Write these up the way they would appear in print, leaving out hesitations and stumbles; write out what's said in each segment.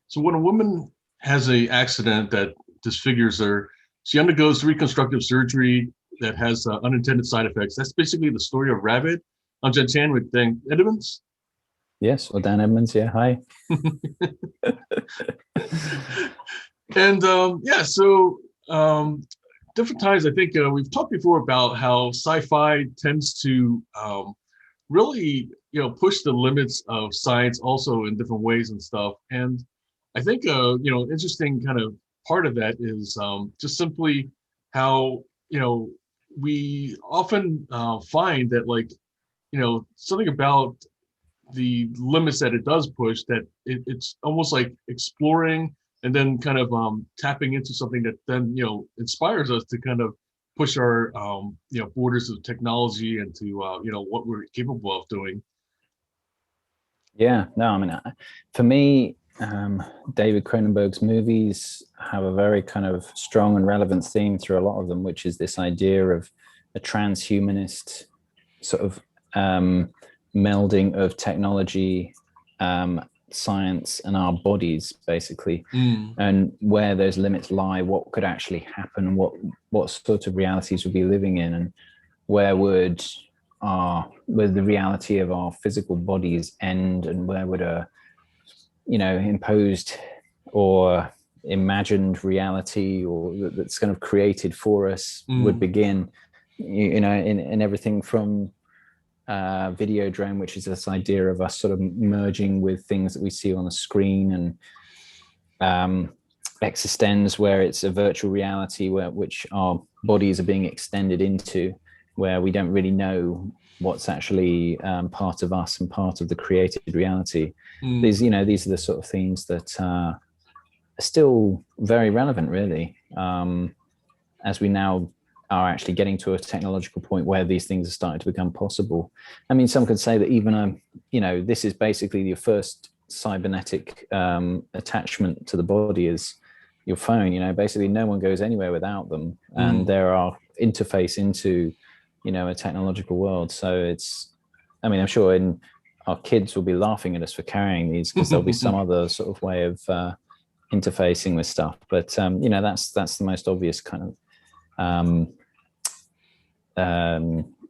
So when a woman has a accident that disfigures her, she undergoes reconstructive surgery that has unintended side effects. That's basically the story of Rabid on Jen Chan with Dan Edmonds. Yes, or Dan Edmonds. Yeah, hi. And yeah, so different times, I think we've talked before about how sci-fi tends to really, push the limits of science also in different ways and stuff. And I think, interesting kind of part of that is just simply how, we often find that like, something about the limits that it does push that it's almost like exploring and then kind of tapping into something that then inspires us to kind of push our borders of technology and to what we're capable of doing. Yeah, no, I mean, for me, David Cronenberg's movies have a very kind of strong and relevant theme through a lot of them, which is this idea of a transhumanist sort of melding of technology, science, and our bodies, basically, and where those limits lie, what could actually happen, what sort of realities we'd be living in, and where would the reality of our physical bodies end, and where would a imposed or imagined reality or that's kind of created for us would begin, in everything from Videodrome, which is this idea of us sort of merging with things that we see on the screen, and Existenz, where it's a virtual reality which our bodies are being extended into, where we don't really know what's actually part of us and part of the created reality. These are the sort of themes that are still very relevant, really, as we now are actually getting to a technological point where these things are starting to become possible. I mean, some could say that even this is basically your first cybernetic attachment to the body is your phone. Basically no one goes anywhere without them, and there are interface into a technological world. So I'm sure our kids will be laughing at us for carrying these, because there'll be some other sort of way of interfacing with stuff. But that's the most obvious kind of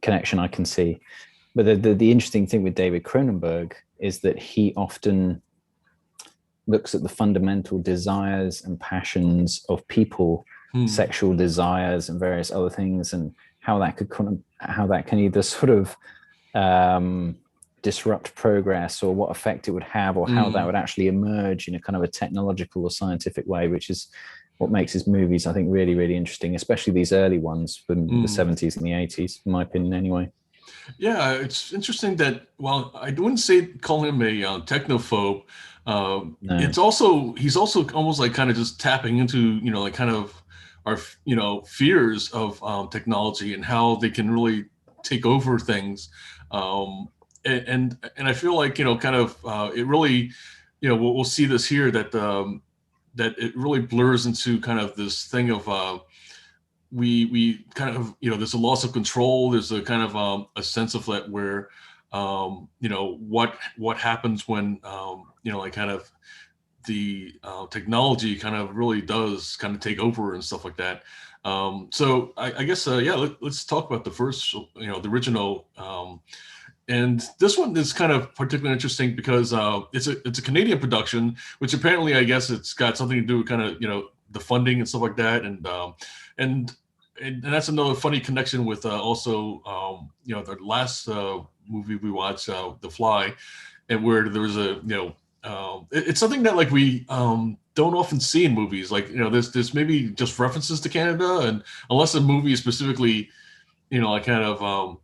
connection I can see. But the interesting thing with David Cronenberg is that he often looks at the fundamental desires and passions of people, sexual desires and various other things, and how that can either sort of disrupt progress, or what effect it would have, or how that would actually emerge in a kind of a technological or scientific way, which is what makes his movies, I think, really, really interesting, especially these early ones from the 70s and the 80s, in my opinion, anyway. Yeah, it's interesting that, well, I wouldn't say call him a technophobe. No. He's also almost like kind of just tapping into, like kind of our, fears of technology and how they can really take over things. And I feel like, kind of it really, we'll see this here that that it really blurs into kind of this thing of we kind of, there's a loss of control. There's a kind of a sense of that where, what happens when, like kind of the technology kind of really does kind of take over and stuff like that. So I guess, let's talk about the first, the original. And this one is kind of particularly interesting because it's a Canadian production, which apparently, I guess, it's got something to do with kind of, the funding and stuff like that. And that's another funny connection with also, the last movie we watched, The Fly, and where there was a, it's something that like we don't often see in movies. Like, there's maybe just references to Canada, and unless a movie is specifically, like kind of,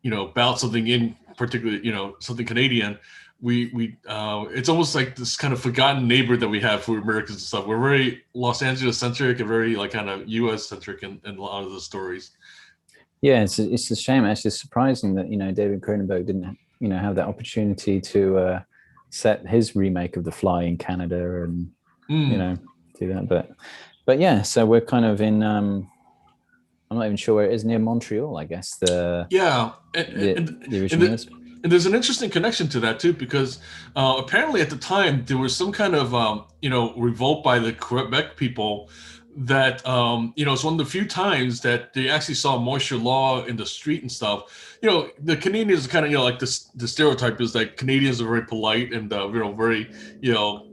about something in particular, something Canadian, we it's almost like this kind of forgotten neighbor that we have for Americans and stuff. We're very Los Angeles centric and very like kind of US centric in a lot of the stories. Yeah, it's a shame. Actually, it's surprising that David Cronenberg didn't have that opportunity to set his remake of The Fly in Canada and do that. But yeah, so we're kind of in. I'm not even sure where it is, near Montreal, I guess. The original is. And there's an interesting connection to that too, because apparently at the time there was some kind of revolt by the Quebec people that it's one of the few times that they actually saw martial law in the street and stuff. The Canadians kind of like the stereotype is that Canadians are very polite and very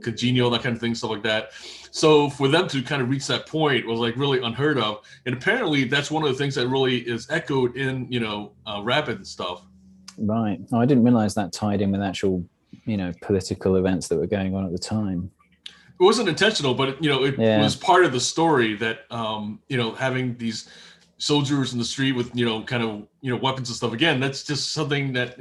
congenial, that kind of thing, stuff like that. So for them to kind of reach that point was like really unheard of, and apparently that's one of the things that really is echoed in Rabid and stuff. Right. Oh, I didn't realize that tied in with actual, political events that were going on at the time. It wasn't intentional, but it was part of the story that having these soldiers in the street with kind of weapons and stuff. Again, that's just something that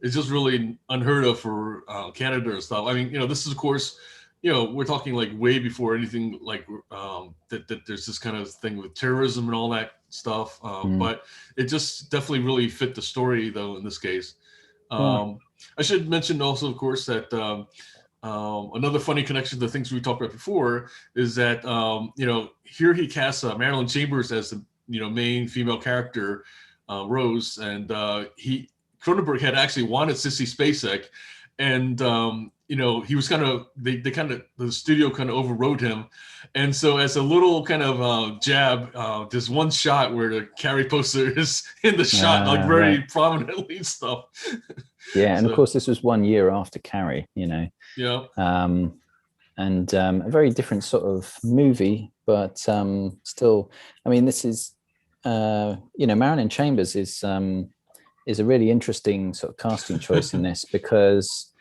is just really unheard of for Canada and stuff. I mean, this is of course, we're talking like way before anything like that there's this kind of thing with terrorism and all that stuff. But it just definitely really fit the story though in this case. I should mention also, of course, that another funny connection to the things we talked about before is that here he casts Marilyn Chambers as the main female character, Rose, and Cronenberg had actually wanted Sissy Spacek, and he was kind of the studio kind of overrode him, and so as a little kind of jab, there's one shot where the Carrie poster is in the shot like very prominently and stuff. Yeah, and so, of course this was 1 year after Carrie, Yeah. And a very different sort of movie, but still, I mean, this is Marilyn Chambers is a really interesting sort of casting choice in this, because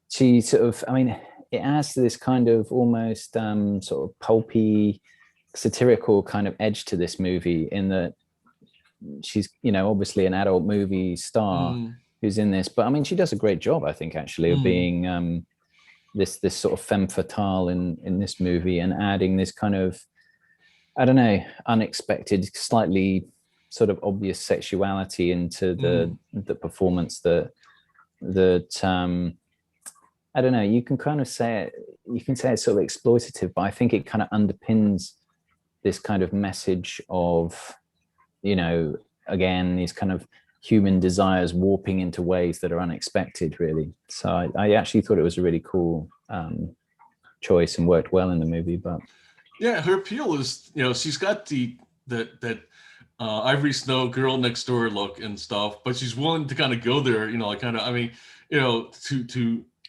she sort of, I mean, it adds to this kind of almost sort of pulpy, satirical kind of edge to this movie, in that she's, obviously an adult movie star who's in this, but I mean, she does a great job, I think, actually, of being this sort of femme fatale in this movie, and adding this kind of, I don't know, unexpected, slightly sort of obvious sexuality into the performance that I don't know, you can kind of say it, you can say it's sort of exploitative, but I think it kind of underpins this kind of message of, again, these kind of human desires warping into ways that are unexpected, really. So I actually thought it was a really cool choice and worked well in the movie. But yeah, her appeal is, she's got that Ivory Snow girl next door look and stuff, but she's willing to kind of go there,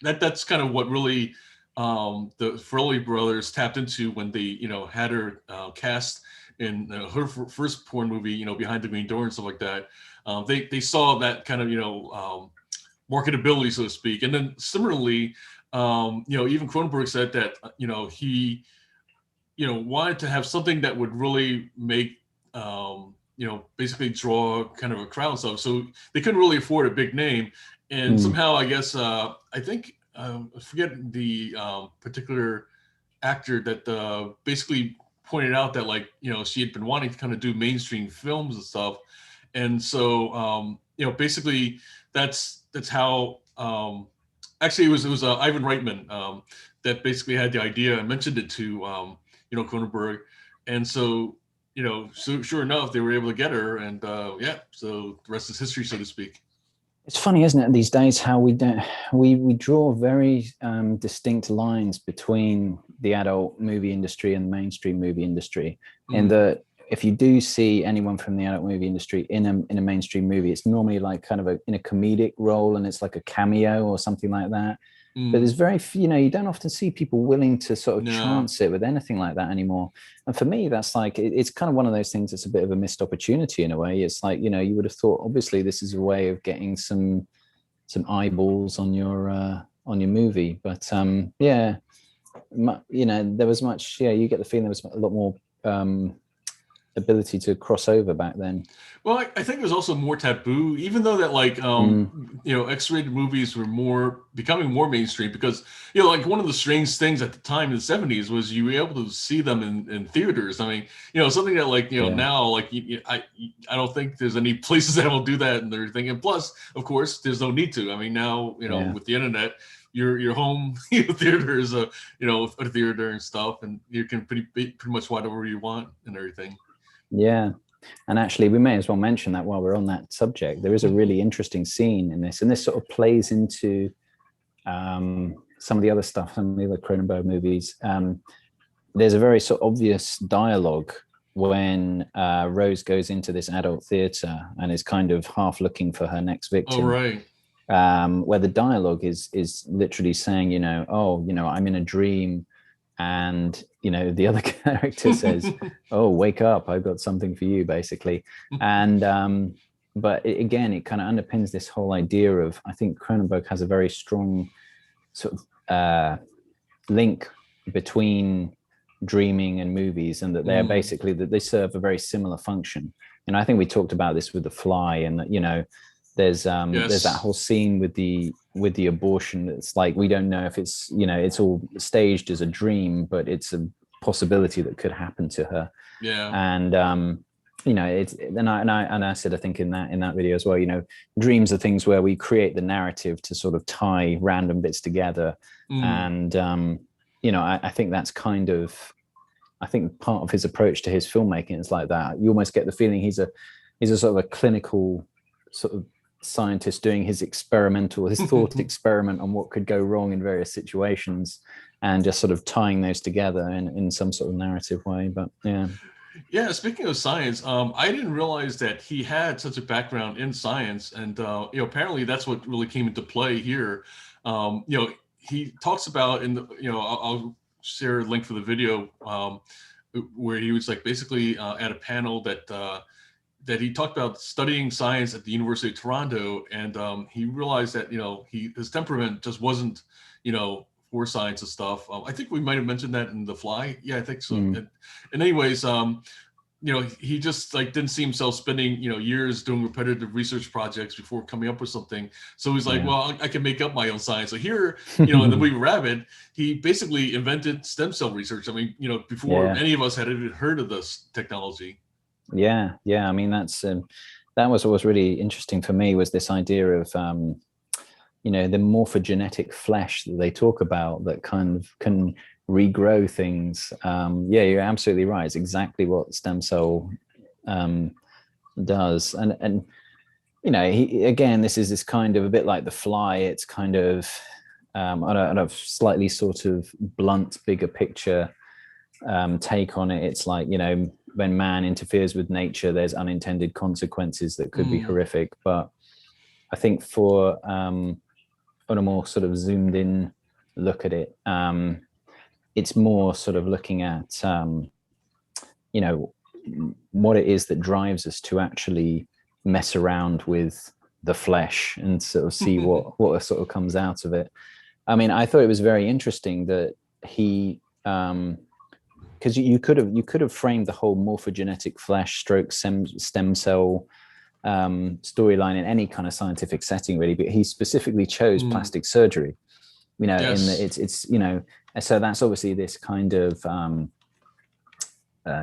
that's kind of what really the Farrelly Brothers tapped into when they, had her cast in her first porn movie, Behind the Green Door and stuff like that. They saw that kind of, marketability, so to speak. And then similarly, even Cronenberg said that, he, wanted to have something that would really make, basically draw kind of a crowd and stuff. So they couldn't really afford a big name. And somehow, I guess, I think, I forget the particular actor that basically pointed out that, like, she had been wanting to kind of do mainstream films and stuff. And so, basically that's how, actually it was Ivan Reitman that basically had the idea and mentioned it to, Cronenberg. And so, so sure enough, they were able to get her, and so the rest is history, so to speak. It's funny, isn't it, these days, how we draw very distinct lines between the adult movie industry and the mainstream movie industry. And that if you do see anyone from the adult movie industry in a mainstream movie, it's normally like kind of in a comedic role, and it's like a cameo or something like that. But there's very few, you don't often see people willing to sort of chance it with anything like that anymore. And for me, that's like, it's kind of one of those things that's a bit of a missed opportunity in a way. It's like, you would have thought, obviously, this is a way of getting some eyeballs on your movie. But there was much, you get the feeling there was a lot more ability to cross over back then. Well, I think there's also more taboo, even though that, like, X-rated movies were becoming more mainstream, because, like, one of the strange things at the time in the 70s was you were able to see them in theaters. I mean, something that, like, now, like, I don't think there's any places that will do that and everything. And plus, of course, there's no need to. I mean, now, with the internet, your home theater is a theater and stuff, and you can pretty much whatever you want and everything. Yeah. And actually, we may as well mention that while we're on that subject, there is a really interesting scene in this, and this sort of plays into some of the other stuff, some of the other Cronenberg movies. There's a very sort of obvious dialogue when Rose goes into this adult theater and is kind of half looking for her next victim. Oh, right. Where the dialogue is literally saying, I'm in a dream, and the other character says, "Oh, wake up! I've got something for you," basically. And but again, it kind of underpins this whole idea of, I think Cronenberg has a very strong sort of link between dreaming and movies, and that they're basically that they serve a very similar function. And I think we talked about this with The Fly, and that there's that whole scene with the abortion. It's like, we don't know if it's it's all staged as a dream, but it's a possibility that could happen to her. Yeah. And it's and I said, I think in that video as well, dreams are things where we create the narrative to sort of tie random bits together. And I think that's kind of, I think part of his approach to his filmmaking is like that. You almost get the feeling he's a sort of a clinical sort of scientist doing his thought experiment on what could go wrong in various situations, and just sort of tying those together in some sort of narrative way. But yeah, speaking of science, I didn't realize that he had such a background in science, and apparently that's what really came into play here. He talks about I'll share a link for the video where he was like basically at a panel that he talked about studying science at the University of Toronto, and he realized that his temperament just wasn't for science and stuff. I think we might have mentioned that in The Fly. Yeah, I think so. And anyways, he just like didn't see himself spending years doing repetitive research projects before coming up with something. So he's like, well, I can make up my own science. So here, in the movie Rabid, he basically invented stem cell research. I mean, before any of us had even heard of this technology. Yeah. I mean, that was what was really interesting for me, was this idea of the morphogenetic flesh that they talk about that kind of can regrow things. You're absolutely right. It's exactly what stem cell does. And again, this is this kind of a bit like The Fly. It's kind of on a slightly sort of blunt, bigger picture take on it. It's like, when man interferes with nature, there's unintended consequences that could be horrific. But I think for on a more sort of zoomed in look at it, it's more sort of looking at what it is that drives us to actually mess around with the flesh and sort of see what sort of comes out of it. I mean, I thought it was very interesting that he because you could have framed the whole morphogenetic flesh stroke stem cell storyline in any kind of scientific setting, really, but he specifically chose plastic surgery. So that's obviously this kind of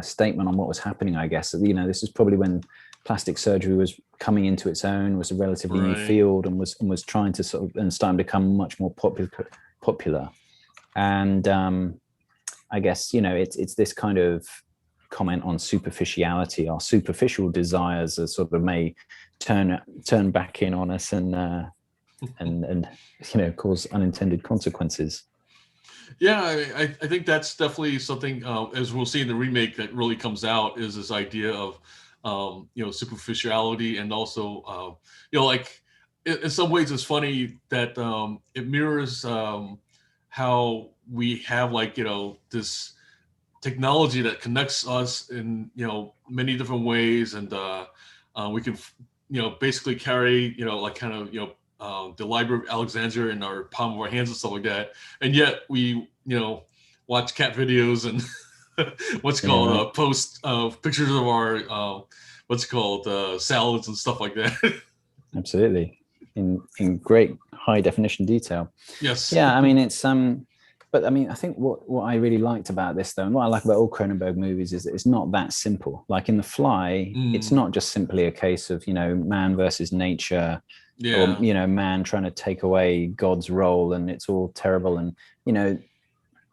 statement on what was happening, I guess. This is probably when plastic surgery was coming into its own, was a relatively new field, and was trying to sort of, and starting to become much more popular. And I guess it's this kind of comment on superficiality. Our superficial desires are sort of may turn back in on us and cause unintended consequences. Yeah, I think that's definitely something, as we'll see in the remake, that really comes out, is this idea of superficiality, and also like in some ways it's funny that it mirrors how we have this technology that connects us in many different ways, and we can basically carry the Library of Alexandria in our palm of our hands and stuff like that, and yet we watch cat videos and post pictures of our salads and stuff like that. Absolutely, in great high definition detail. Yes. Yeah, I mean, it's but I mean, I think what I really liked about this, though, and what I like about all Cronenberg movies, is that it's not that simple. Like in The Fly, it's not just simply a case of man versus nature, or man trying to take away God's role, and it's all terrible. And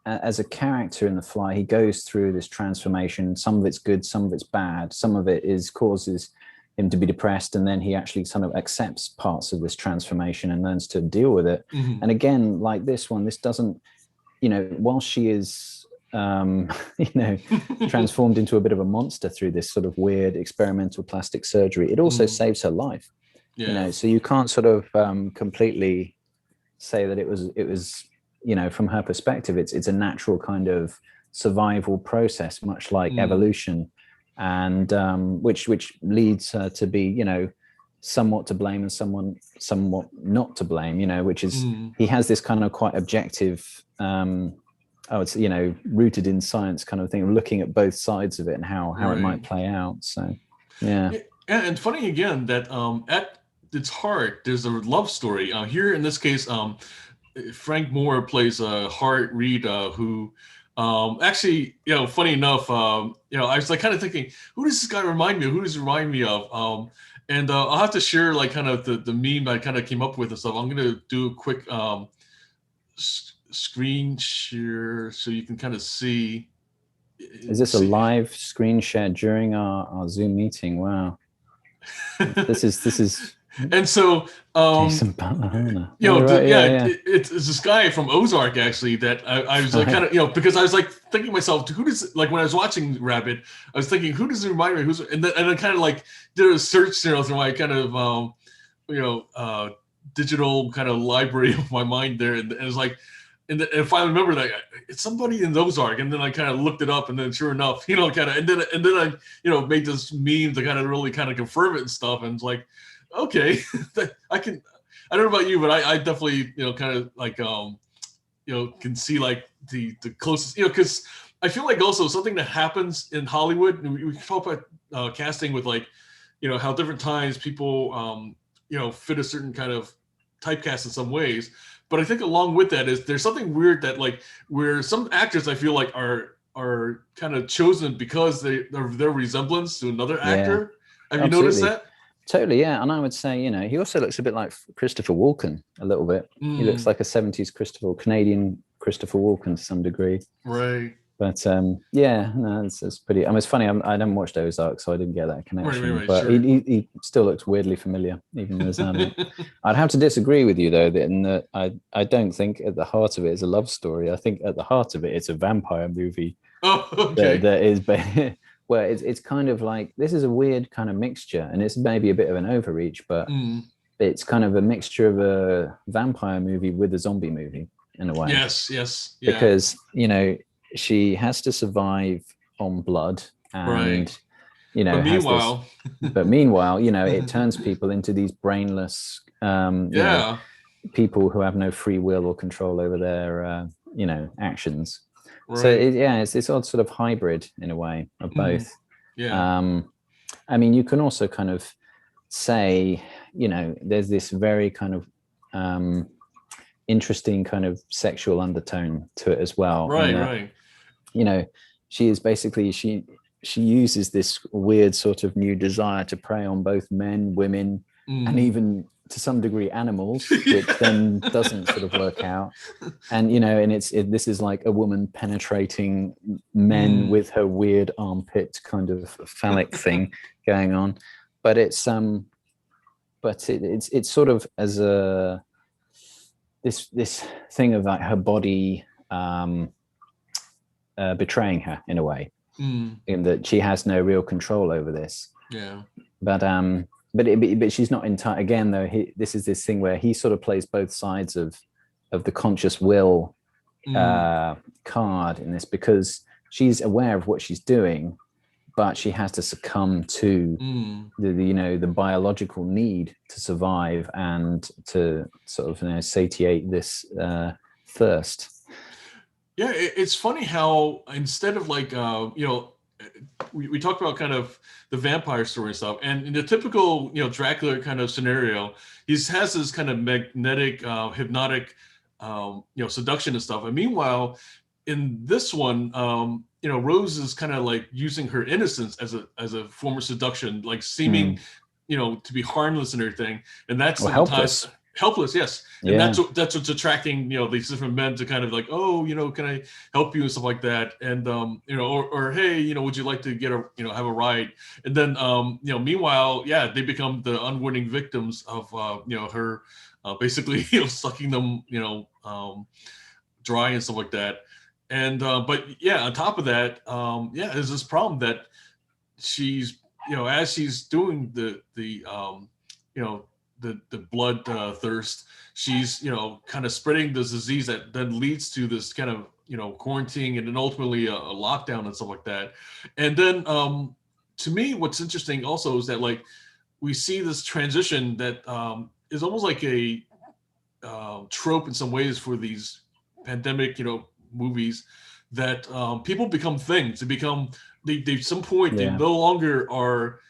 as a character in The Fly, he goes through this transformation. Some of it's good, some of it's bad. Some of it causes him to be depressed, and then he actually sort of accepts parts of this transformation and learns to deal with it. And again, like this one, this doesn't, while she is transformed into a bit of a monster through this sort of weird experimental plastic surgery, it also saves her life. So you can't sort of completely say that it was from her perspective, it's a natural kind of survival process, much like evolution, and which leads her to be somewhat to blame and somewhat not to blame, which is he has this kind of quite objective it's rooted in science kind of thing, looking at both sides of it and how it might play out. So and funny again that at its heart there's a love story here. In this case, Frank Moore plays Hart Reed, who actually, funny enough, I was like kind of thinking, who does this guy remind me of? Who does he remind me of? And I'll have to share like kind of the meme I kind of came up with and stuff. I'm going to do a quick screen share so you can kind of see. Is this a live screen share during our Zoom meeting? Wow. This is and so Jason Butler. It's this guy from Ozark actually that I was like kind of because I was like thinking to myself, who does, like when I was watching Rabid, I was thinking, who does it remind me of? And then kind of like did a search through my kind of digital kind of library of my mind there, and it was like, and finally remember that it's somebody in Ozark, and then I kind of looked it up, and then sure enough, kind of, and then I made this meme to kind of really kind of confirm it and stuff, and it's like, okay, I don't know about you, but I definitely kind of like can see like the closest, because I feel like also something that happens in Hollywood, and we talk about casting with like how different times people fit a certain kind of typecast in some ways. But I think along with that is there's something weird that like where some actors I feel like are kind of chosen because their resemblance to another actor. Have you noticed that? Totally, yeah. And I would say, he also looks a bit like Christopher Walken a little bit. He looks like a 70s Canadian Christopher Walken to some degree. Right. But it's pretty. I mean, it's funny. I haven't watched Ozark, so I didn't get that connection. Right, but sure. he still looks weirdly familiar, even as I'd have to disagree with you though, that I don't think at the heart of it is a love story. I think at the heart of it, it's a vampire movie. Oh, okay. That is where it's kind of like, this is a weird kind of mixture, and it's maybe a bit of an overreach, but it's kind of a mixture of a vampire movie with a zombie movie in a way. Yes, yeah. Because she has to survive on blood, and but meanwhile, it turns people into these brainless people who have no free will or control over their actions. Right. So it's this odd sort of hybrid in a way of both. I mean, you can also kind of say, there's this very kind of interesting kind of sexual undertone to it as well. Right. She is basically, she uses this weird sort of new desire to prey on both men, women, and even to some degree animals, which then doesn't sort of work out. And this is like a woman penetrating men with her weird armpit kind of phallic thing going on. But it's sort of as a this thing of like her body betraying her in a way, in that she has no real control over this. But she's not entirely. Again, though, this is this thing where he sort of plays both sides of the conscious will card in this, because she's aware of what she's doing, but she has to succumb to the biological need to survive and to sort of satiate this thirst. Yeah, it's funny how instead of like we talked about kind of the vampire story and stuff, and in the typical Dracula kind of scenario, he has this kind of magnetic, hypnotic, seduction and stuff. And meanwhile, in this one, Rose is kind of like using her innocence as a form of seduction, like seeming to be harmless and everything. And that's helpless. helpless, yes. And Yeah. that's what's attracting, these different men to kind of like, oh, can I help you and stuff like that. And or hey, would you like to get have a ride? And then meanwhile, yeah, they become the unwitting victims of her basically sucking them dry and stuff like that. And but yeah, on top of that, there's this problem that she's as she's doing the blood thirst, she's kind of spreading this disease that then leads to this kind of quarantine and then ultimately a lockdown and stuff like that. And then to me, what's interesting also is that like we see this transition that is almost like a trope in some ways for these pandemic movies, that people become things. They some point they no longer are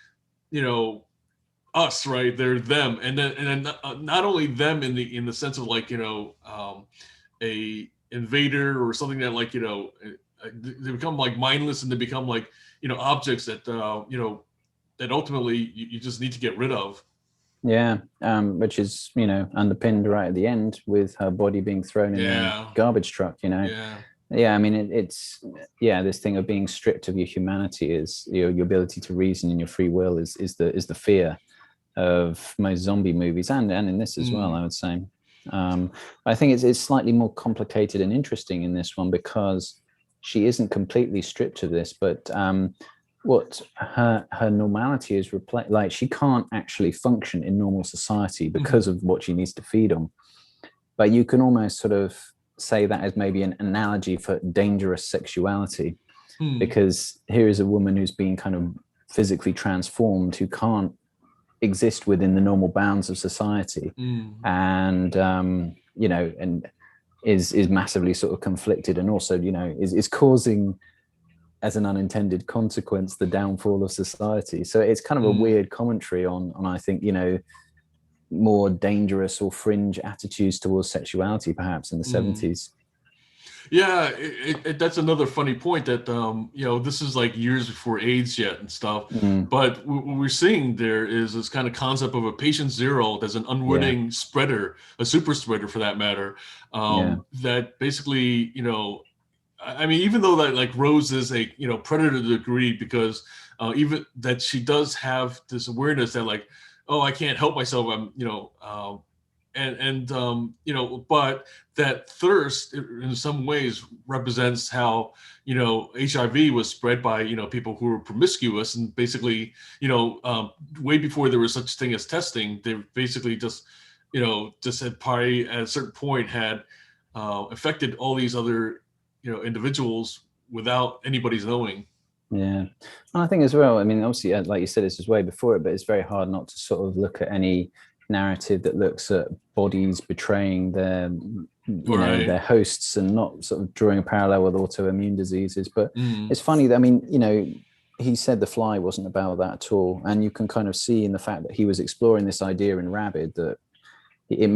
us, right? They're them. And then not only them in the sense of like a invader or something that like they become like mindless, and they become like objects that that ultimately you just need to get rid of. Yeah, which is underpinned right at the end with her body being thrown in a garbage truck. Yeah, I mean it's this thing of being stripped of your humanity is your ability to reason and your free will is the fear of most zombie movies and in this as well, I would say. I think it's slightly more complicated and interesting in this one because she isn't completely stripped of this, but what her normality is like she can't actually function in normal society because of what she needs to feed on. But you can almost sort of say that as maybe an analogy for dangerous sexuality, because here is a woman who's been kind of physically transformed, who can't exist within the normal bounds of society, and and is massively sort of conflicted, and also is causing, as an unintended consequence, the downfall of society. So it's kind of a weird commentary on I think more dangerous or fringe attitudes towards sexuality perhaps in the 70s. Yeah, that's another funny point that this is like years before AIDS yet and stuff. But what we're seeing there is this kind of concept of a patient zero that's an unwitting spreader, a super spreader for that matter. That basically, I mean, even though that like Rose is a predator to a degree, because even that she does have this awareness that like, oh, I can't help myself. I'm but that thirst in some ways represents how HIV was spread by people who were promiscuous, and basically way before there was such thing as testing, they basically just had probably at a certain point had affected all these other individuals without anybody's knowing. Yeah, I think as well, I mean, obviously like you said, this was way before it, but it's very hard not to sort of look at any narrative that looks at bodies betraying their their hosts and not sort of drawing a parallel with autoimmune diseases. But it's funny that, I mean, he said The Fly wasn't about that at all, and you can kind of see in the fact that he was exploring this idea in Rabid that it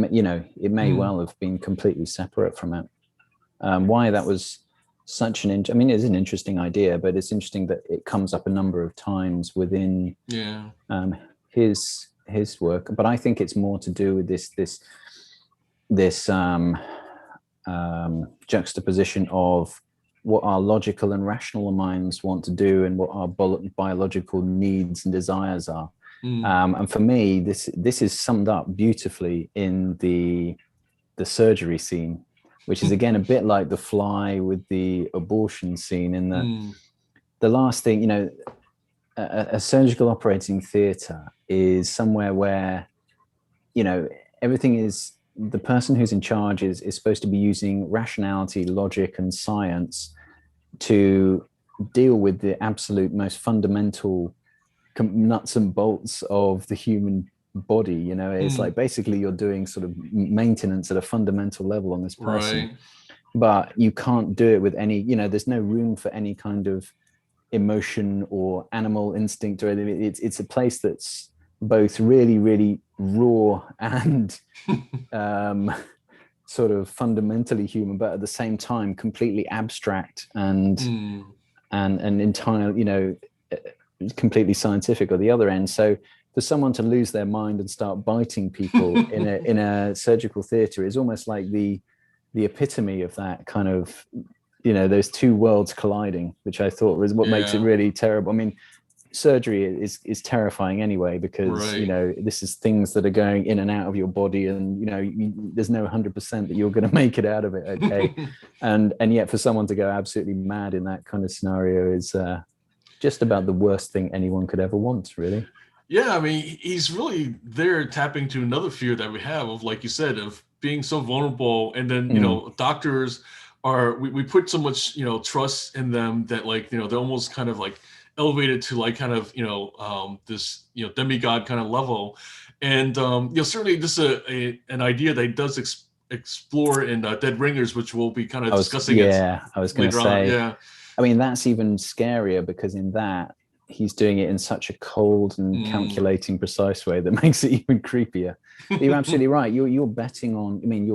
may well have been completely separate from it. Why that was such an I mean, it's an interesting idea, but it's interesting that it comes up a number of times within his work. But I think it's more to do with this juxtaposition of what our logical and rational minds want to do and what our biological needs and desires are. And for me, this is summed up beautifully in the surgery scene, which is again a bit like The Fly with the abortion scene, in that the last thing, a surgical operating theatre is somewhere where everything is, the person who's in charge is supposed to be using rationality, logic, and science to deal with the absolute most fundamental nuts and bolts of the human body. It's like basically you're doing sort of maintenance at a fundamental level on this person, but you can't do it with any, there's no room for any kind of emotion or animal instinct or anything. It's a place that's both really, really raw and sort of fundamentally human, but at the same time completely abstract and entirely, completely scientific at the other end. So for someone to lose their mind and start biting people in a surgical theater is almost like the epitome of that kind of, those two worlds colliding, which I thought was what makes it really terrible. I mean, surgery is terrifying anyway, because this is things that are going in and out of your body, and there's no 100% that you're going to make it out of it okay. and yet for someone to go absolutely mad in that kind of scenario is just about the worst thing anyone could ever want, really. Yeah, I mean, he's really there tapping to another fear that we have of, like you said, of being so vulnerable, and then doctors are, we put so much trust in them that, like, they're almost kind of like elevated to like kind of this demigod kind of level. And certainly this is an idea that he does explore in Dead Ringers, which we'll be kind of discussing. I was going to say, I mean, that's even scarier, because in that he's doing it in such a cold and calculating, precise way that makes it even creepier. But you're absolutely right. You're betting on, I mean,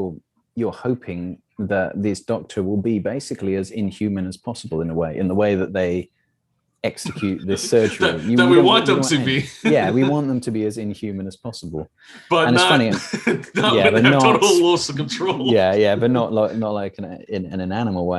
you're hoping that this doctor will be basically as inhuman as possible in the way that they execute this surgery. we want them to be. Yeah, we want them to be as inhuman as possible. But and not, it's funny. but not total loss of control. Yeah, but not like in an animal way.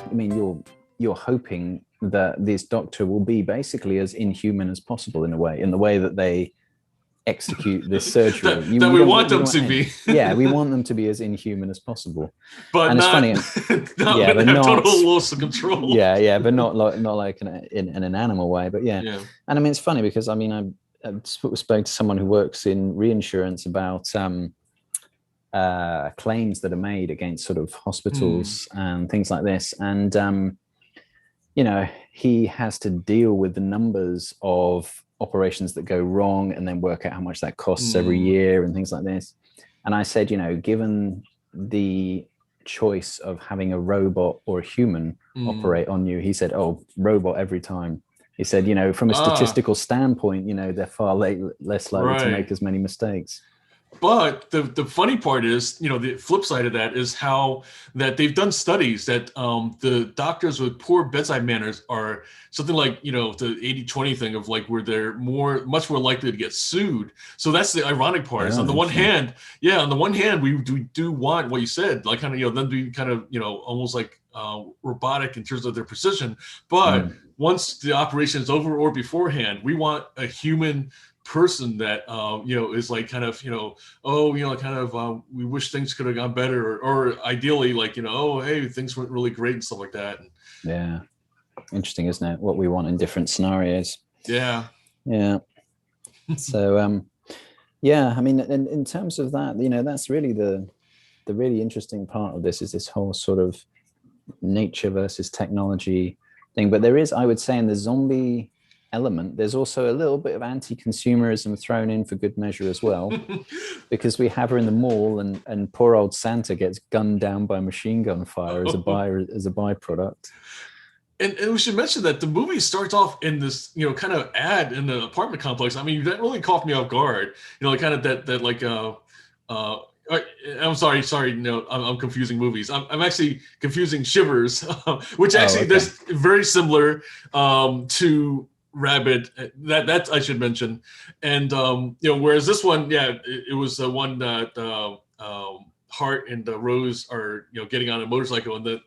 I mean, you're hoping that this doctor will be basically as inhuman as possible in the way that they execute this surgery. we want them to be. Yeah, we want them to be as inhuman as possible. But and not, it's funny. but not total loss of control. Yeah, but not like in an animal way. But yeah. And I mean, it's funny because I mean, I spoke to someone who works in reinsurance about claims that are made against sort of hospitals and things like this, and he has to deal with the numbers of operations that go wrong and then work out how much that costs every year and things like this. And I said, given the choice of having a robot or a human operate on you, he said, oh, robot every time. He said, from a statistical standpoint, they're far less likely to make as many mistakes. But the funny part is, the flip side of that is how that they've done studies that the doctors with poor bedside manners are something like, the 80-20 thing of like where they're much more likely to get sued. So that's the ironic part. Is on the one hand, we do want what you said, like kind of, them being kind of, almost like robotic in terms of their precision. But once the operation is over or beforehand, we want a human person that is like kind of we wish things could have gone better, or ideally like hey, things went really great and stuff like that. Yeah, interesting, isn't it, what we want in different scenarios? Yeah So I mean, in terms of that, that's really the really interesting part of this, is this whole sort of nature versus technology thing. But there is, I would say, in the zombie element, there's also a little bit of anti-consumerism thrown in for good measure as well, because we have her in the mall and poor old Santa gets gunned down by machine gun fire as a byproduct. And we should mention that the movie starts off in this, kind of ad in the apartment complex. I mean, that really caught me off guard. Kind of that like I'm sorry. No, I'm confusing movies. I'm actually confusing Shivers, which actually there's very similar to Rabid. That I should mention. And whereas this one, it was the one that Hart and Rose are getting on a motorcycle and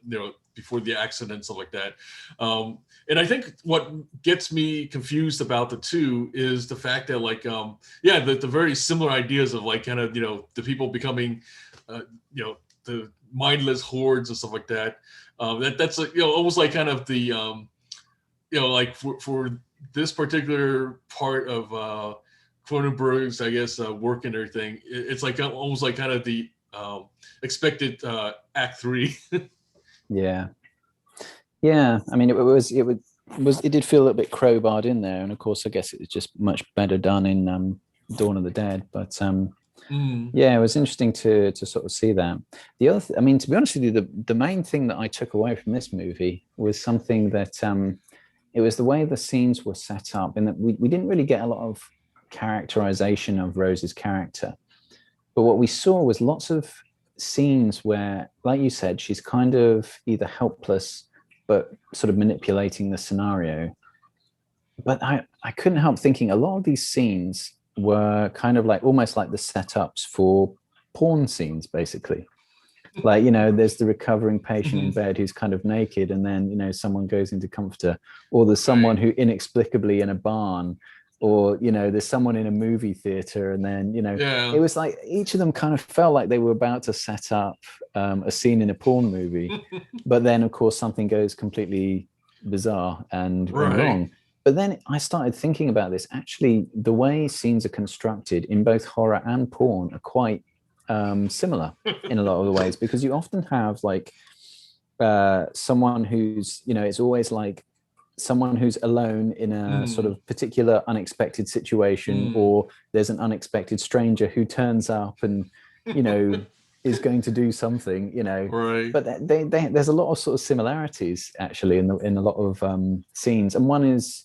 before the accident and stuff like that. And I think what gets me confused about the two is the fact that like the very similar ideas of like kind of the people becoming the mindless hordes and stuff like that. That's like almost like kind of the like for this particular part of Cronenberg's, I guess, work and everything, it's like almost like kind of the expected Act 3. Yeah. I mean, it did feel a little bit crowbarred in there, and of course, I guess it was just much better done in Dawn of the Dead. But it was interesting to sort of see that. The other, I mean, to be honest with you, the main thing that I took away from this movie was something that it was the way the scenes were set up, and that we didn't really get a lot of characterization of Rose's character, but what we saw was lots of scenes where, like you said, she's kind of either helpless but sort of manipulating the scenario. But I couldn't help thinking a lot of these scenes were kind of like almost like the setups for porn scenes, basically. Like, there's the recovering patient in bed who's kind of naked, and then, someone goes into comforter, or there's someone who inexplicably in a barn, or, there's someone in a movie theater, and then, it was like each of them kind of felt like they were about to set up a scene in a porn movie. But then, of course, something goes completely bizarre and wrong. But then I started thinking about this. Actually, the way scenes are constructed in both horror and porn are quite similar in a lot of the ways, because you often have like someone who's, it's always like someone who's alone in a sort of particular unexpected situation, or there's an unexpected stranger who turns up and, is going to do something, but there's a lot of sort of similarities actually in a lot of scenes. And one is,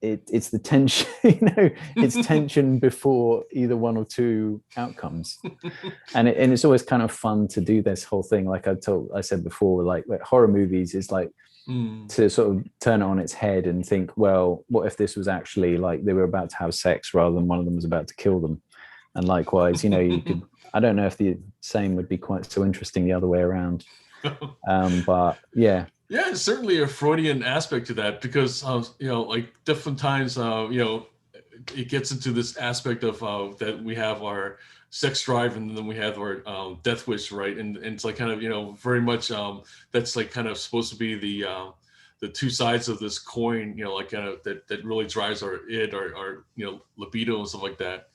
it's the tension, it's tension before either one or two outcomes. And it's always kind of fun to do this whole thing. Like I said before, like horror movies is like to sort of turn it on its head and think, well, what if this was actually like they were about to have sex rather than one of them was about to kill them? And likewise, you could, I don't know if the same would be quite so interesting the other way around. But yeah. Yeah, it's certainly a Freudian aspect to that, because like different times, it gets into this aspect of that we have our sex drive, and then we have our death wish, right? And it's like kind of very much that's like kind of supposed to be the two sides of this coin, like kind of that really drives our libido and stuff like that.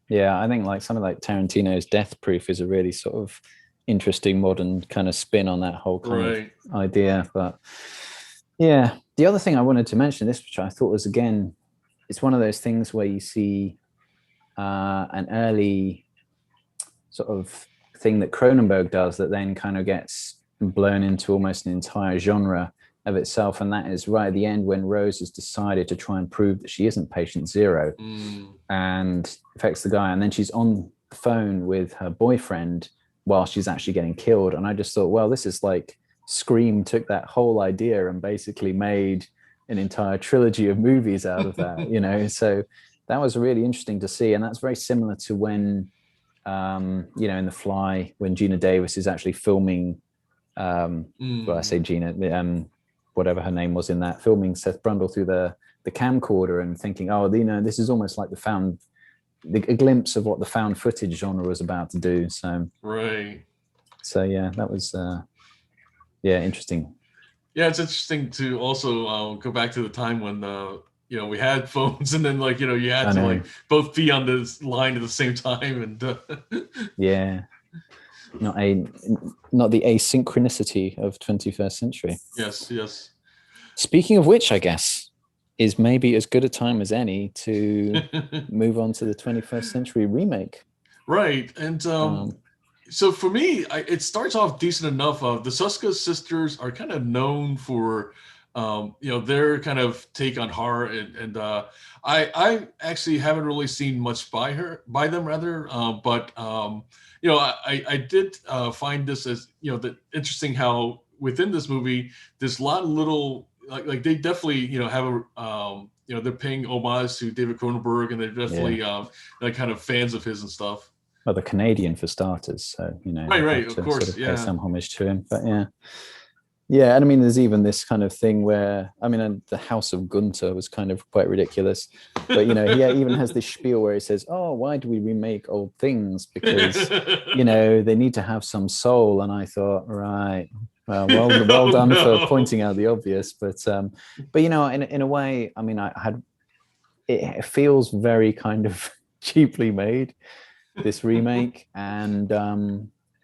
Yeah, I think like something like Tarantino's Death Proof is a really sort of interesting modern kind of spin on that whole kind of idea. But yeah, the other thing I wanted to mention, this which I thought was, again, it's one of those things where you see an early sort of thing that Cronenberg does that then kind of gets blown into almost an entire genre of itself, and that is right at the end when Rose has decided to try and prove that she isn't patient zero and affects the guy, and then she's on the phone with her boyfriend while she's actually getting killed. And I just thought, well, this is like Scream took that whole idea and basically made an entire trilogy of movies out of that, so that was really interesting to see. And that's very similar to when in The Fly, when Gina Davis is actually filming well, I say Gina, whatever her name was in that, filming Seth Brundle through the camcorder and thinking, oh, this is almost like a glimpse of what the found footage genre was about to do. So yeah, that was interesting. Yeah, it's interesting to also go back to the time when we had phones, and then like you had to like both be on this line at the same time, and yeah, not the asynchronicity of 21st century. Yes. Speaking of which, I guess is maybe as good a time as any to move on to the 21st century remake. Right. And so for me, it starts off decent enough. The Soska sisters are kind of known for, their kind of take on horror. And I actually haven't really seen much by them rather. But I did find this as, that interesting how within this movie, there's a lot of little, like they definitely, have a, they're paying homage to David Cronenberg, and they're definitely like kind of fans of his and stuff. Well, they're Canadian for starters, so right, of course, sort of pay some homage to him. But yeah, and I mean, there's even this kind of thing where, I mean, the House of Gunter was kind of quite ridiculous, but he even has this spiel where he says, "Oh, why do we remake old things? Because they need to have some soul." And I thought, right. Well done for pointing out the obvious, but in a way, I mean, it feels very kind of cheaply made, this remake, and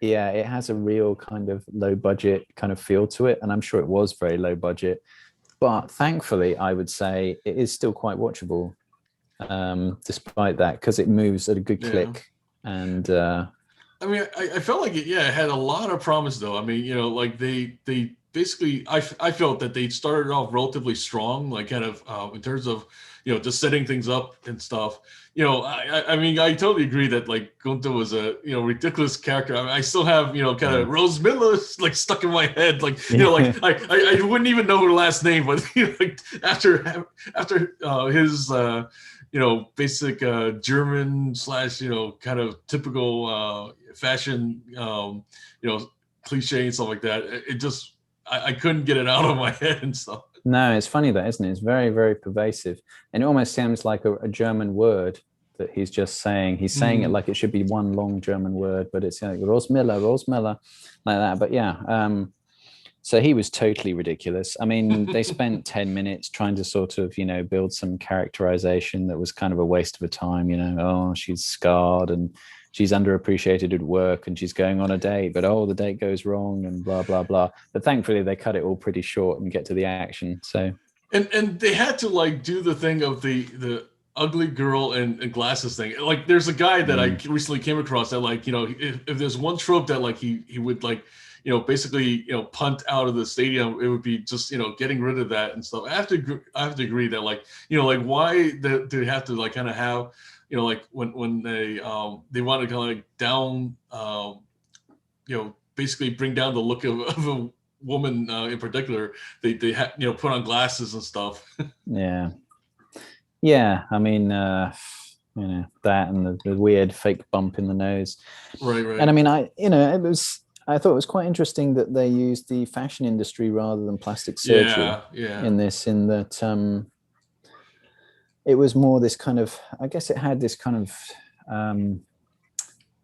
it has a real kind of low budget kind of feel to it, and I'm sure it was very low budget, but thankfully, I would say it is still quite watchable, despite that, because it moves at a good click, and. I mean, I felt like it had a lot of promise, though. I mean, like they basically I felt that they started off relatively strong, like kind of in terms of just setting things up and stuff. I mean, I totally agree that like Gunther was a ridiculous character. I mean, I still have kind of Rose Miller like stuck in my head, like like I wouldn't even know her last name, but like after his basic German slash kind of typical fashion cliche and stuff like that. It just I couldn't get it out of my head and stuff. No, it's funny that, isn't it? It's very, very pervasive. And it almost sounds like a German word that he's just saying. He's saying it like it should be one long German word, but it's like Rosmiller, like that. But yeah, so he was totally ridiculous. I mean, they spent 10 minutes trying to sort of, build some characterization that was kind of a waste of a time, oh, she's scarred and she's underappreciated at work and she's going on a date, but the date goes wrong and blah, blah, blah. But thankfully they cut it all pretty short and get to the action. So and they had to like do the thing of the ugly girl and glasses thing. Like there's a guy that I recently came across that like, if there's one trope that like he would like, basically, punt out of the stadium, it would be just, getting rid of that and stuff. I have to agree that like, like why do they have to like kind of have, like when they want to kind of like down, basically bring down the look of a woman in particular. They put on glasses and stuff. Yeah. I mean, that and the weird fake bump in the nose. Right. And I mean, I thought it was quite interesting that they used the fashion industry rather than plastic surgery in this, in that it was more this kind of, I guess it had this kind of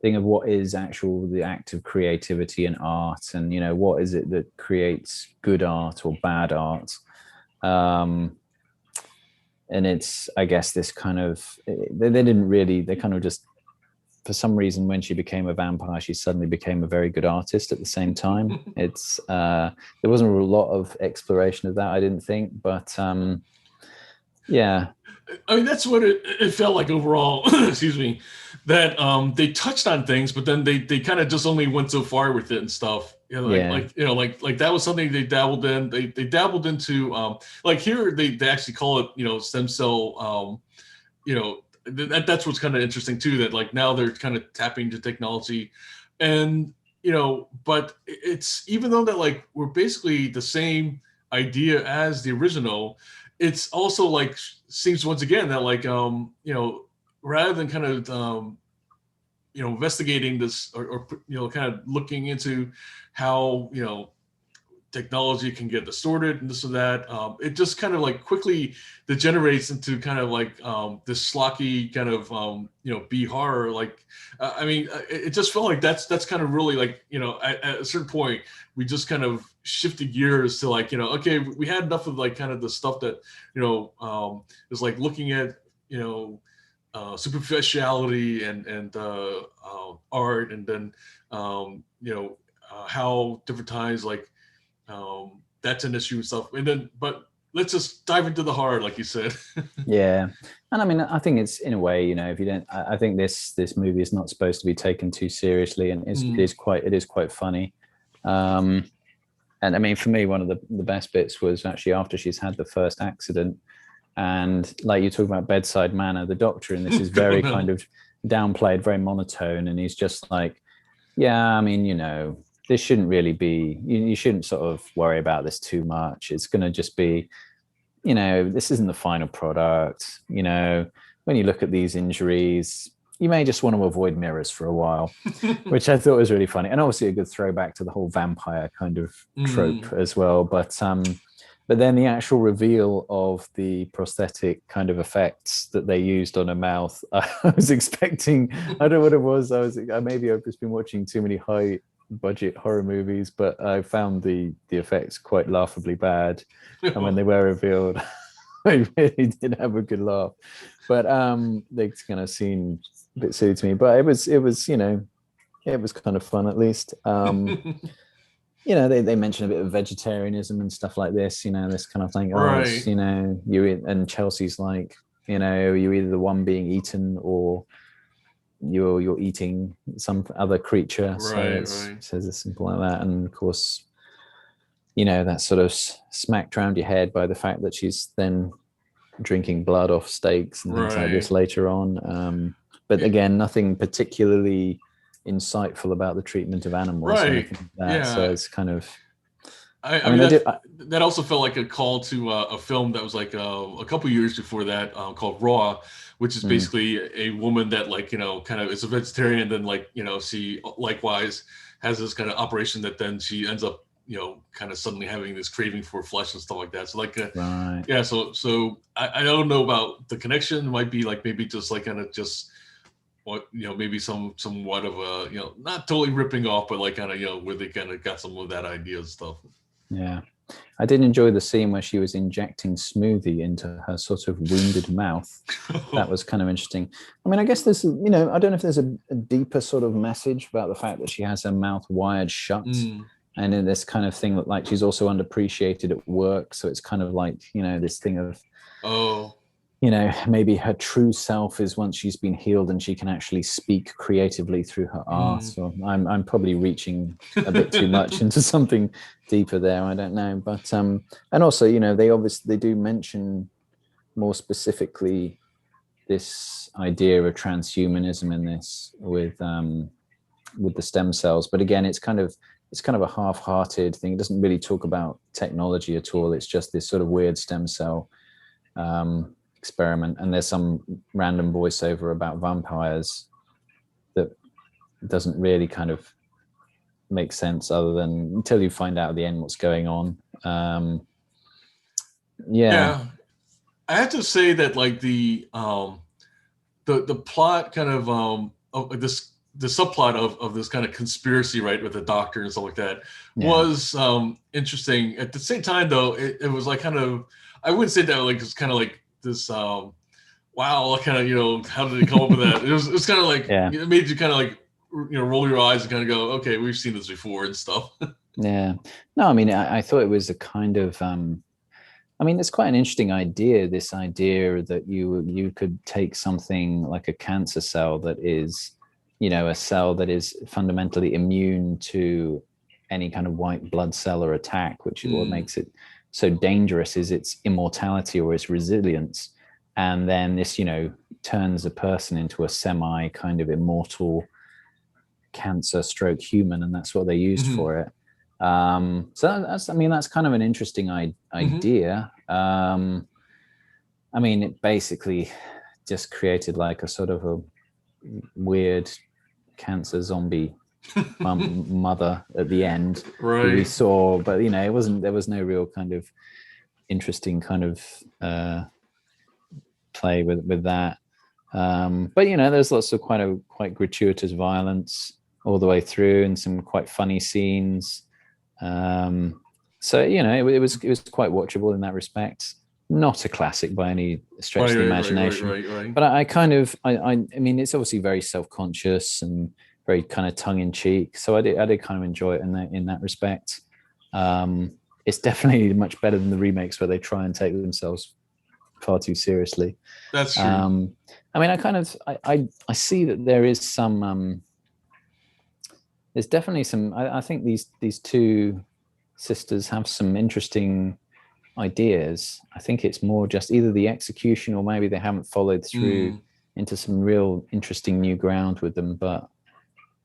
thing of what is the act of creativity and art, and what is it that creates good art or bad art, and it's, I guess, this kind of, they kind of just, for some reason, when she became a vampire, she suddenly became a very good artist at the same time. It's there wasn't a lot of exploration of that, I didn't think, but yeah. I mean, that's what it felt like overall. Excuse me, that they touched on things, but then they kind of just only went so far with it and stuff. Like that was something they dabbled in. They dabbled into like here they actually call it stem cell. That's what's kind of interesting too. That like now they're kind of tapping into technology, and but it's, even though that like we're basically the same idea as the original, it's also like seems once again that like rather than kind of investigating this or kind of looking into how technology can get distorted and this or that, it just kind of like quickly degenerates into kind of like this schlocky kind of B horror. Like I mean, it just felt like that's kind of really like at a certain point we just kind of shifted gears to like okay, we had enough of like kind of the stuff that is like looking at superficiality and art, and then how different times like that's an issue and stuff, and then but let's just dive into the horror like you said. Yeah, and I mean, I think it's, in a way, if you don't, I think this movie is not supposed to be taken too seriously, and it is quite funny. And I mean, for me, one of the best bits was actually after she's had the first accident, and like you talk about bedside manner, the doctor in this is very kind of downplayed, very monotone, and he's just like, yeah, I mean, this shouldn't really be, you shouldn't sort of worry about this too much. It's going to just be, this isn't the final product. When you look at these injuries, you may just want to avoid mirrors for a while, which I thought was really funny. And obviously a good throwback to the whole vampire kind of trope as well. But then the actual reveal of the prosthetic kind of effects that they used on her mouth, I was expecting, I don't know what it was. Maybe I've just been watching too many high budget horror movies, but I found the effects quite laughably bad. And when they were revealed, I really did have a good laugh. But they kind of seemed a bit silly to me. But it was it was kind of fun, at least. They mentioned a bit of vegetarianism and stuff like this, this kind of thing. Right. You and Chelsea's like, you're either the one being eaten or you're eating some other creature. So it says as simple like that. And of course, that sort of smacked around your head by the fact that she's then drinking blood off steaks and things like this later on. But again, nothing particularly insightful about the treatment of animals or anything like that. Yeah. So it's kind of. I mean, that also felt like a call to a film that was like a couple years before that called Raw, which is basically a woman that kind of is a vegetarian, then she likewise has this kind of operation that then she ends up kind of suddenly having this craving for flesh and stuff like that. So right. Yeah, so I don't know about the connection. It might be like maybe just like kind of just what maybe somewhat of a not totally ripping off, but like kind of where they kind of got some of that idea and stuff. Yeah, I did enjoy the scene where she was injecting smoothie into her sort of wounded mouth. That was kind of interesting. I mean, I guess there's, I don't know if there's a deeper sort of message about the fact that she has her mouth wired shut. And in this kind of thing that like she's also underappreciated at work. So it's kind of like, this thing of, maybe her true self is once she's been healed and she can actually speak creatively through her art. So I'm probably reaching a bit too much into something deeper there. I don't know. But, and also, they do mention more specifically this idea of transhumanism in this with the stem cells. But again, it's kind of a half-hearted thing. It doesn't really talk about technology at all. It's just this sort of weird stem cell experiment, and there's some random voiceover about vampires that doesn't really kind of make sense other than until you find out at the end what's going on. Yeah, I have to say that like the plot kind of this the subplot of this kind of conspiracy, right, with the doctor and stuff like that was interesting. At the same time, though, it was like kind of, I wouldn't say that like it's kind of like this wow, kind of how did they come up with that? It was kind of like it made you kind of like roll your eyes and kind of go, okay, we've seen this before and stuff. No, I mean, I thought it was a kind of I mean, it's quite an interesting idea, this idea that you could take something like a cancer cell that is a cell that is fundamentally immune to any kind of white blood cell or attack, which is what makes it so dangerous, is its immortality or its resilience. And then this, turns a person into a semi kind of immortal cancer stroke human, and that's what they used for it. So that's kind of an interesting idea. I mean, it basically just created like a sort of a weird cancer zombie mother at the end, right? We saw, but there was no real kind of interesting kind of play with that. But there's lots of quite gratuitous violence all the way through, and some quite funny scenes. So it was quite watchable in that respect. Not a classic by any stretch of the imagination, right. But I mean, it's obviously very self-conscious and very kind of tongue-in-cheek. So I did kind of enjoy it in that respect. It's definitely much better than the remakes where they try and take themselves far too seriously. That's true. I mean, I see that there is some. There's definitely some. I think these two sisters have some interesting ideas. I think it's more just either the execution or maybe they haven't followed through into some real interesting new ground with them. But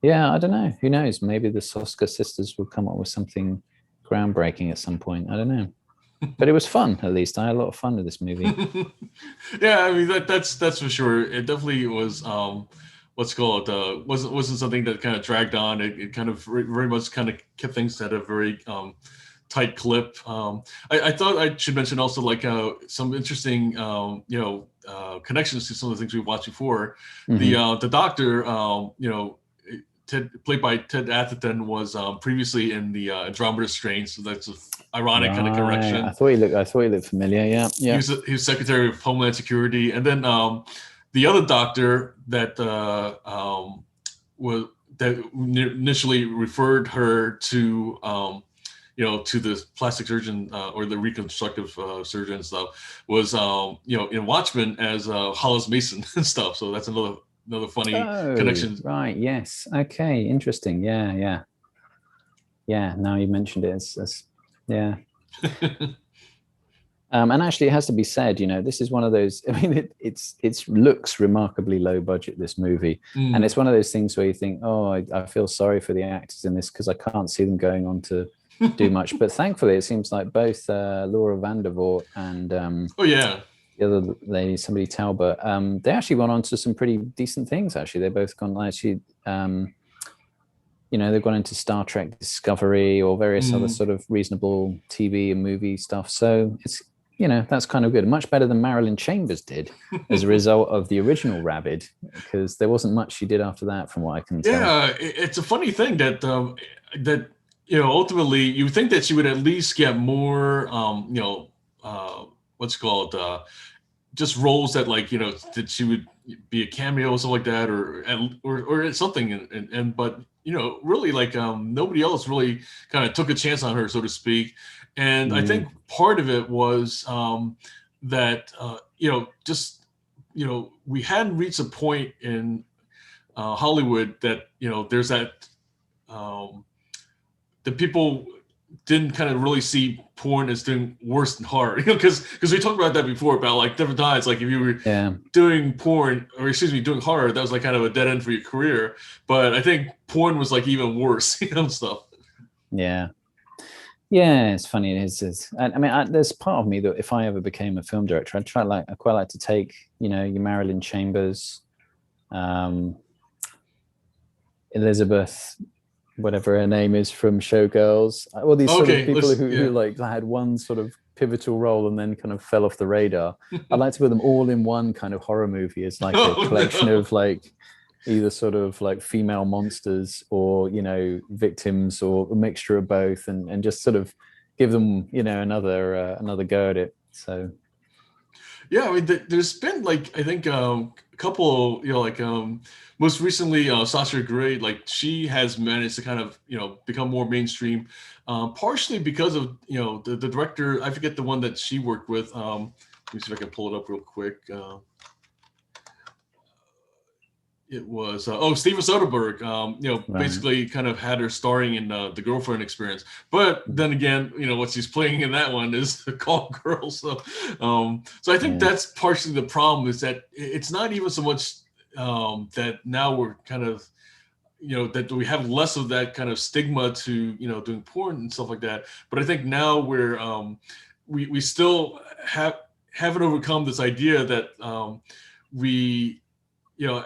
yeah, I don't know. Who knows? Maybe the Soska sisters will come up with something groundbreaking at some point. I don't know. But it was fun, at least. I had a lot of fun with this movie. Yeah, I mean that's for sure. It definitely was what's called wasn't something that kind of dragged on. It kind of very much kind of kept things at a very tight clip. I thought I should mention also like some interesting connections to some of the things we watched before. The doctor Ted, played by Ted Atherton, was previously in the Andromeda Strain, so that's an ironic kind of correction. I thought he looked familiar. Yeah. He was Secretary of Homeland Security, and then the other doctor that initially referred her to to the plastic surgeon or the reconstructive surgeon and stuff was in Watchmen as Hollis Mason and stuff. So that's another funny connection. Right. Yes. Okay. Interesting. Yeah. Now you mentioned it. It's Yeah. And actually, it has to be said, this is one of those. I mean, it's looks remarkably low budget, this movie, and it's one of those things where you think, oh, I feel sorry for the actors in this because I can't see them going on to do much. But thankfully, it seems like both Laura Vandervoort and Oh yeah. the other lady, somebody Talbot, they actually went on to some pretty decent things. Actually, they both gone actually. They've gone into Star Trek Discovery or various other sort of reasonable TV and movie stuff. So it's that's kind of good. Much better than Marilyn Chambers did as a result of the original Rabid, because there wasn't much she did after that, from what I can tell. Yeah, it's a funny thing that that ultimately you think that she would at least get more what's it called just roles that that she would be a cameo or something like that, or something, and but really nobody else really kind of took a chance on her, so to speak. And I think part of it was that just we hadn't reached a point in Hollywood that there's that the people didn't kind of really see porn as doing worse than horror, because we talked about that before, about like different times, like if you were doing porn, or doing horror, that was like kind of a dead end for your career. But I think porn was like even worse, stuff. Yeah, it's funny. I mean, there's part of me that if I ever became a film director, I'd quite like to take, your Marilyn Chambers, Elizabeth, whatever her name is from Showgirls, all these sort of people who like had one sort of pivotal role and then kind of fell off the radar. I'd like to put them all in one kind of horror movie as like a collection of like either sort of like female monsters or victims, or a mixture of both, and just sort of give them another go at it. So yeah, I mean, there's been like, I think a couple, most recently Sasha Grey, like she has managed to kind of become more mainstream, partially because of the director. I forget the one that she worked with. Let me see if I can pull it up real quick. It was Steven Soderbergh. Right. Basically kind of had her starring in the Girlfriend Experience, but then again, what she's playing in that one is the Call Girl. So I think that's partially the problem, is that it's not even so much that now we're kind of that we have less of that kind of stigma to doing porn and stuff like that. But I think now we're we still haven't overcome this idea that we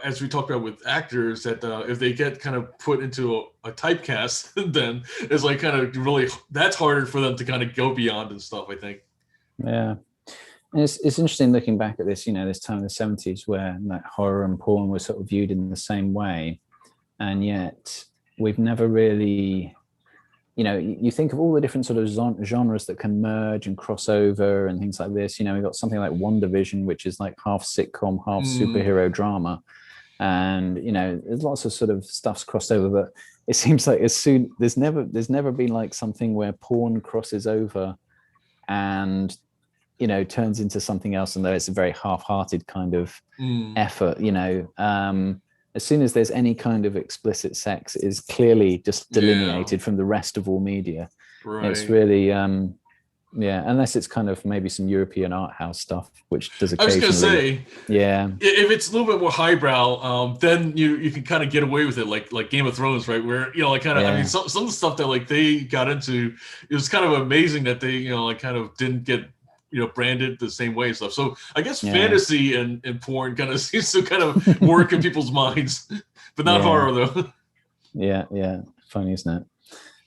as we talked about with actors, that if they get kind of put into a typecast, then it's like kind of really, that's harder for them to kind of go beyond and stuff, I think. Yeah. And it's interesting looking back at this, this time in the 70s where like horror and porn were sort of viewed in the same way. And yet we've never really, you think of all the different sort of genres that can merge and cross over and things like this. We've got something like WandaVision, which is like half sitcom, half superhero drama. And, there's lots of sort of stuff's crossed over, but it seems like there's never been like something where porn crosses over and, turns into something else. And though it's a very half-hearted kind of effort, as soon as there's any kind of explicit sex, it is clearly just delineated from the rest of all media. Right. It's really, unless it's kind of maybe some European art house stuff, which does occasionally. I was going to say, if it's a little bit more highbrow, then you can kind of get away with it, like Game of Thrones, right? Where like kind of, I mean, some of the stuff that like they got into, it was kind of amazing that they like kind of didn't get branded the same way and stuff. So I guess fantasy and porn kind of seems to kind of work in people's minds, but not horror though. Yeah. Funny, isn't it?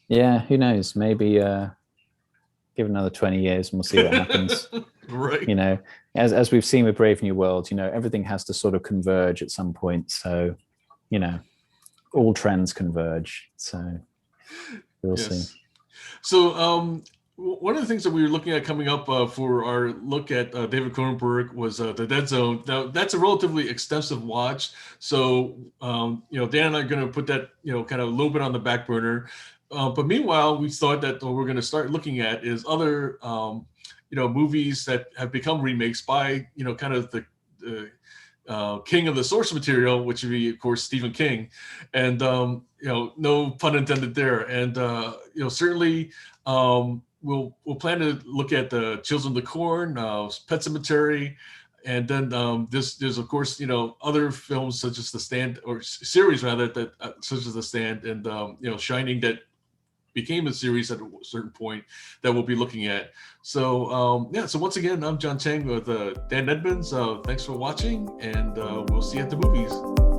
Yeah. Who knows? Maybe give it another 20 years and we'll see what happens. Right. As we've seen with Brave New World, everything has to sort of converge at some point. So, all trends converge. So we'll see. So, one of the things that we were looking at coming up for our look at David Cronenberg was The Dead Zone. Now, that's a relatively extensive watch. So, Dan and I are going to put that, kind of a little bit on the back burner. But meanwhile, we thought that what we're going to start looking at is other, movies that have become remakes by, kind of the king of the source material, which would be, of course, Stephen King. And, no pun intended there. And, certainly, we'll plan to look at the Children of the Corn, Pet Cemetery, and then there's of course other films such as The Stand, or series rather, that such as The Stand and Shining, that became a series at a certain point that we'll be looking at. So so once again, I'm John Chang with Dan Edmonds. Thanks for watching, and we'll see you at the movies.